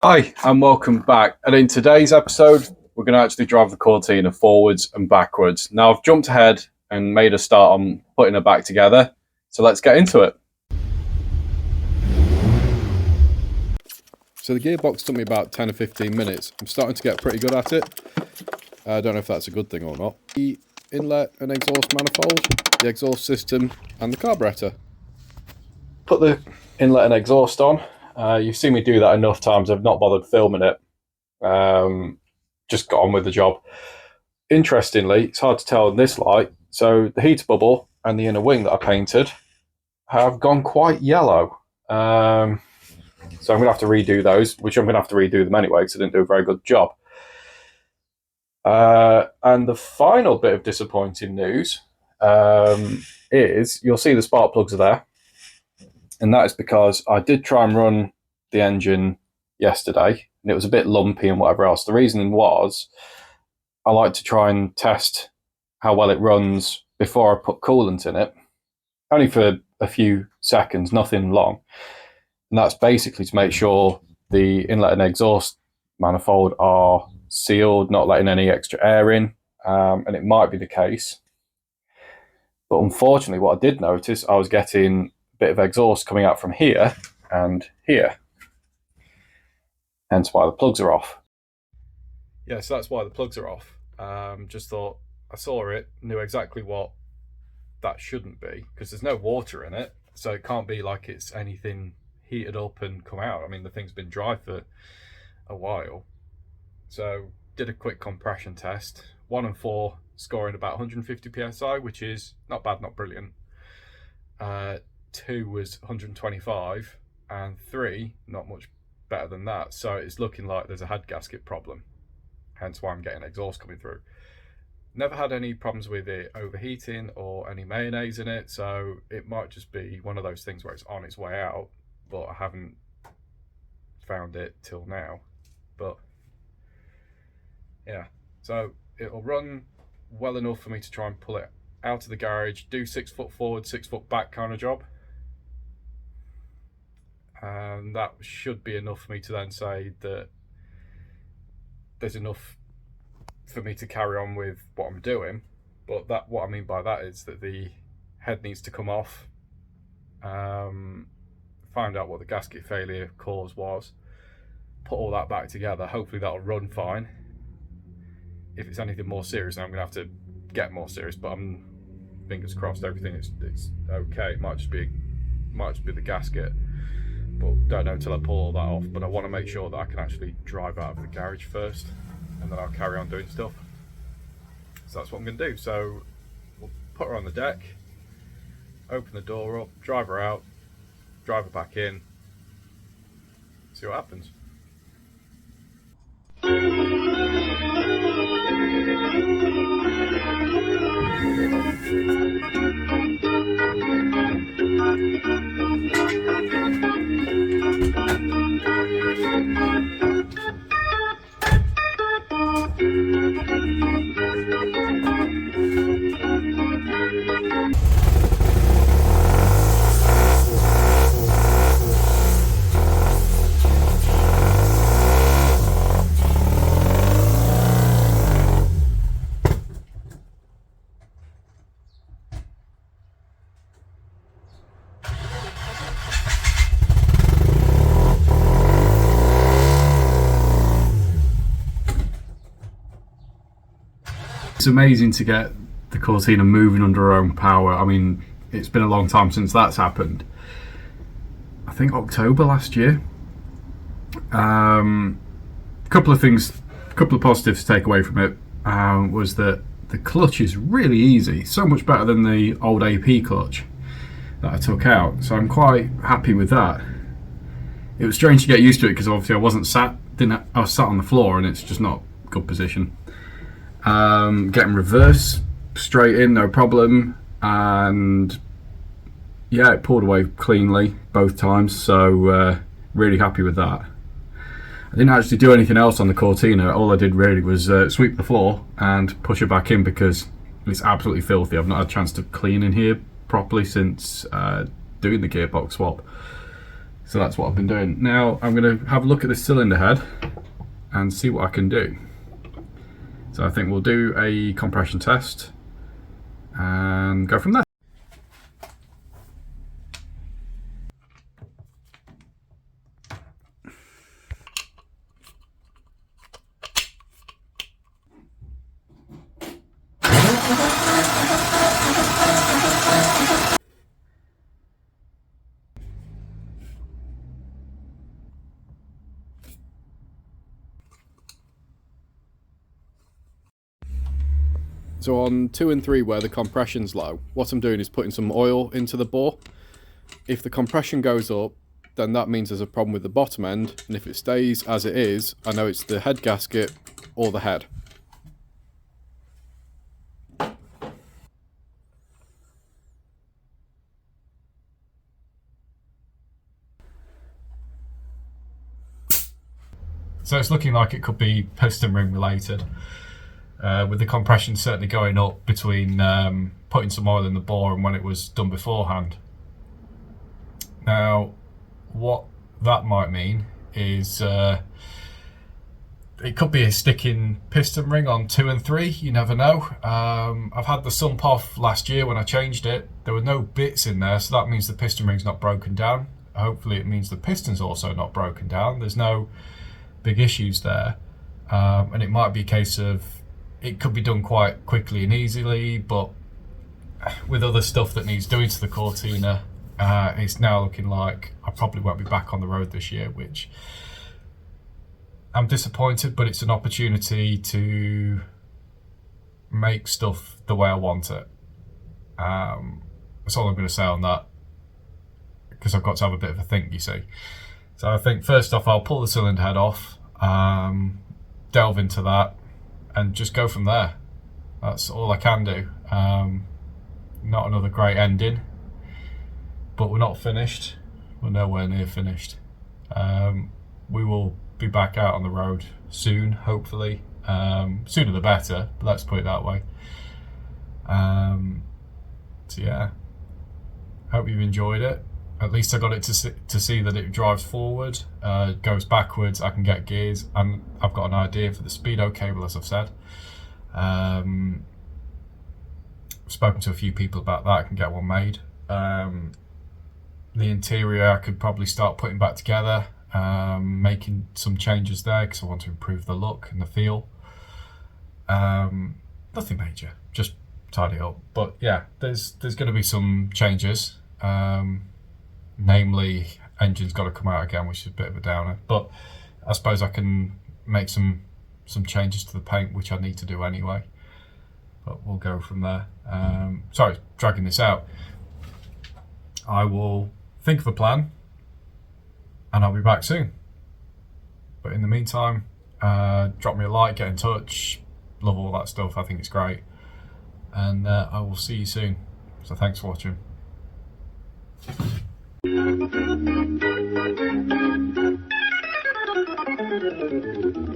Hi, and welcome back. And in today's episode, we're going to actually drive the Cortina forwards and backwards. Now, I've jumped ahead and made a start on putting her back together. So let's get into it. So the gearbox took me about 10 or 15 minutes. I'm starting to get pretty good at it. I don't know if that's a good thing or not. The inlet and exhaust manifold, the exhaust system, and the carburetor. Put the inlet and exhaust on. You've seen me do that enough times. I've not bothered filming it. Just got on with the job. Interestingly, it's hard to tell in this light. So the heater bubble and the inner wing that I painted have gone quite yellow. So I'm going to have to redo those, which I'm going to have to redo them anyway because I didn't do a very good job. And the final bit of disappointing news is you'll see the spark plugs are there. And that is because I did try and run the engine yesterday, and it was a bit lumpy and whatever else. The reason was I like to try and test how well it runs before I put coolant in it, only for a few seconds, nothing long. And that's basically to make sure the inlet and exhaust manifold are sealed, not letting any extra air in, and it might be the case. But unfortunately, what I did notice, I was getting bit of exhaust coming out from here and here, hence why the plugs are off. Yeah, so that's why the plugs are off. Just thought, I saw it, knew exactly what that shouldn't be, because there's no water in it, so it can't be like it's anything heated up and come out. I mean, the thing's been dry for a while. So did a quick compression test, 1 and 4 scoring about 150 psi, which is not bad, not brilliant. 2 was 125 and 3 not much better than that, so it's looking like there's a head gasket problem, hence why I'm getting exhaust coming through. Never had any problems with it overheating or any mayonnaise in it, so it might just be one of those things where it's on its way out, but I haven't found it till now. But yeah, so it'll run well enough for me to try and pull it out of the garage, do 6 foot forward, 6 foot back kind of job. And that should be enough for me to then say that there's enough for me to carry on with what I'm doing. But that, what I mean by that is that the head needs to come off, find out what the gasket failure cause was, put all that back together. Hopefully that'll run fine. If it's anything more serious, then I'm going to have to get more serious, but I'm fingers crossed everything is okay. It might just be the gasket, but don't know until I pull all that off. But I want to make sure that I can actually drive out of the garage first, and then I'll carry on doing stuff. So that's what I'm going to do. So we'll put her on the deck, open the door up, drive her out, drive her back in, see what happens. It's amazing to get the Cortina moving under her own power. I mean, it's been a long time since that's happened. I think October last year. Couple of positives to take away from it was that the clutch is really easy, so much better than the old AP clutch that I took out. So I'm quite happy with that. It was strange to get used to it because obviously I was sat on the floor and it's just not a good position. Getting reverse straight in, no problem, and yeah, it pulled away cleanly both times, so really happy with that. I didn't actually do anything else on the Cortina. All I did really was sweep the floor and push it back in because it's absolutely filthy. I've not had a chance to clean in here properly since doing the gearbox swap. So that's what I've been doing. Now I'm going to have a look at this cylinder head and see what I can do. So I think we'll do a compression test and go from there. So on 2 and 3 where the compression's low, what I'm doing is putting some oil into the bore. If the compression goes up, then that means there's a problem with the bottom end, and if it stays as it is, I know it's the head gasket or the head. So it's looking like it could be piston ring related. With the compression certainly going up between putting some oil in the bore and when it was done beforehand. Now, what that might mean is it could be a sticking piston ring on 2 and 3, you never know. I've had the sump off last year when I changed it. There were no bits in there, so that means the piston ring's not broken down. Hopefully it means the piston's also not broken down. There's no big issues there. And it might be a case of it could be done quite quickly and easily, but with other stuff that needs doing to the Cortina, it's now looking like I probably won't be back on the road this year, which I'm disappointed, but it's an opportunity to make stuff the way I want it. That's all I'm going to say on that, because I've got to have a bit of a think, you see. So I think first off, I'll pull the cylinder head off, delve into that, and just go from there. That's all I can do. Not another great ending, but we're not finished. We're nowhere near finished. We will be back out on the road soon, hopefully. Sooner the better, but let's put it that way. So yeah, hope you've enjoyed it. At least I got it to see that it drives forward, goes backwards, I can get gears, and I've got an idea for the speedo cable, as I've said. I've spoken to a few people about that, I can get one made. The interior I could probably start putting back together, making some changes there because I want to improve the look and the feel. Nothing major, just tidy up. But yeah, there's going to be some changes. Namely, engine's got to come out again, which is a bit of a downer. But I suppose I can make some changes to the paint, which I need to do anyway. But we'll go from there. Sorry, dragging this out. I will think of a plan, and I'll be back soon. But in the meantime, drop me a like, get in touch. Love all that stuff. I think it's great. And I will see you soon. So thanks for watching. Thank you.